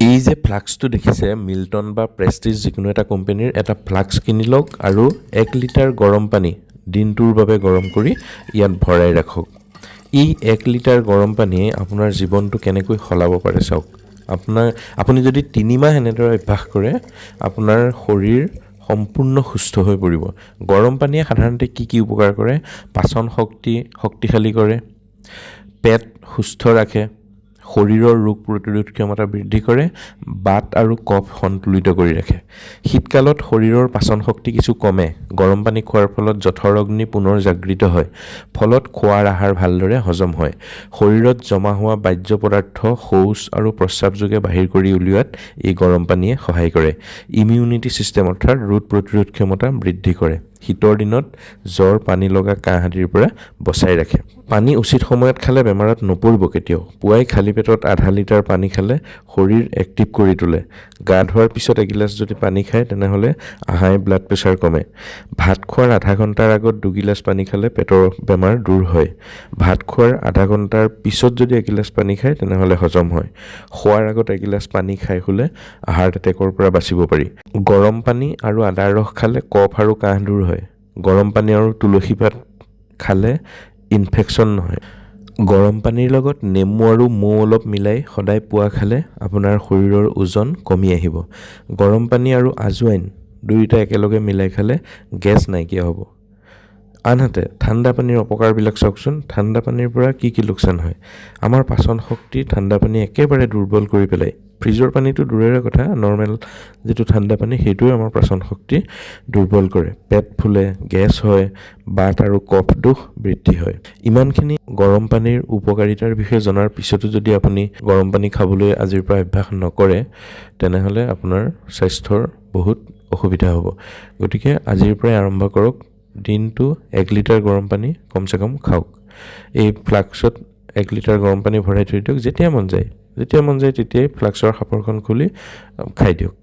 এই যে ফ্লাক্সটো দেখিছে মিল্টন বা প্ৰেষ্টিজ যিকোনো এটা কোম্পানীৰ এটা ফ্লাক্স কিনি লওক আৰু 1 লিটাৰ গৰম পানী দিনটোৰ বাবে গৰম কৰি ইয়াত ভৰাই ৰাখক। এই 1 লিটাৰ গৰম পানীয়ে আপোনাৰ জীৱনটো কেনেকৈ সলাব পাৰে চাওক। আপুনি যদি 3 মাহ এনেদৰে অভ্যাস কৰে আপোনাৰ শৰীৰ সম্পূৰ্ণ সুস্থ হৈ পৰিব। গৰম পানীয়ে সাধাৰণতে কি উপকাৰ কৰে? পাচন শক্তিশালী কৰে, পেট সুস্থ ৰাখে, শৰীৰৰ ৰোগ প্ৰতিৰোধ ক্ষমতা বৃদ্ধি কৰে, বাত আৰু কফ সন্তুলিত কৰি ৰাখে। শীতকালত শৰীৰৰ পাচন শক্তি কিছু কমে। গৰম পানী খোৱাৰ ফলত জঠৰ অগ্নি পুনৰ জাগৃত হয়। ফলত খোৱাৰ আহাৰ ভালদৰে হজম হয়। শৰীৰত জমা হোৱা বাহ্য পদাৰ্থ শৌচ আৰু প্ৰস্ৰাৱ যোগে বাহিৰ কৰি উলিওৱাত এই গৰম পানীয়ে সহায় কৰে। ইমিউনিটি ছিষ্টেম অৰ্থাৎ ৰোগ প্ৰতিৰোধ ক্ষমতা বৃদ্ধি কৰে। শীতৰ দিনত জ্বৰ, পানী লগা, কাহ আদিৰ পৰা বচাই ৰাখে। পানী উচিত সময়ত খালে বেমাৰত নপৰিব কেতিয়াও। পুৱাই খালী পেটত আধা লিটাৰ পানী খালে শৰীৰ এক্টিভ কৰি তোলে। গা ধোৱাৰ পিছত এগিলাচ যদি পানী খায় তেনেহ'লে হাই ব্লাড প্ৰেছাৰ কমে। ভাত খোৱাৰ আধা ঘণ্টাৰ আগত 2 গিলাচ পানী খালে পেটৰ বেমাৰ দূৰ হয়। ভাত খোৱাৰ আধা ঘণ্টাৰ পিছত যদি এগিলাচ পানী খায় তেনেহ'লে হজম হয়। খোৱাৰ আগত এগিলাচ পানী খাই শুলে হাৰ্ট এটেকৰ পৰা বাচিব পাৰি। গৰম পানী আৰু আদাৰ ৰস খালে কফ আৰু কাহ দূৰ হয়। গৰম পানী আৰু তুলসী পাত খালে ইনফেকশ্যন নহয়। গৰম পানীৰ লগত নেমু আৰু মৌ অলপ মিলাই সদায় পুৱা খালে আপোনাৰ শৰীৰৰ ওজন কমি আহিব। গৰম পানী আৰু আজৱাইন দুয়োটা একেলগে মিলাই খালে গেছ নাইকিয়া হ'ব। আনহাতে ঠাণ্ডা পানীৰ অপকাৰবিলাক চাওকচোন। ঠাণ্ডা পানীৰ পৰা কি লোকচান হয়? আমাৰ পাচন শক্তি ঠাণ্ডা পানী একেবাৰে দুৰ্বল কৰি পেলায়। ফ্ৰিজৰ পানীটো দূৰৰে কথা, নৰ্মেল যিটো ঠাণ্ডা পানী সেইটোৱে আমাৰ পাচন শক্তি দুৰ্বল কৰে। পেট ফুলে, গেছ হয়, বাত আৰু কফ দোষ বৃদ্ধি হয়। ইমানখিনি গৰম পানীৰ উপকাৰিতাৰ বিষয়ে জনাৰ পিছতো যদি আপুনি গৰম পানী খাবলৈ আজিৰ পৰা অভ্যাস নকৰে তেনেহ'লে আপোনাৰ স্বাস্থ্যৰ বহুত অসুবিধা হ'ব। গতিকে আজিৰ পৰাই আৰম্ভ কৰক। দিনটো 1 লিটাৰ গৰম পানী কমচে কম খাওক। এই ফ্লাক্সত 1 লিটাৰ গৰম পানী ভৰাই থৈ দিয়ক। যেতিয়া মন যায় তেতিয়াই ফ্লাক্সৰ সাঁফৰখন খুলি খাই দিয়ক।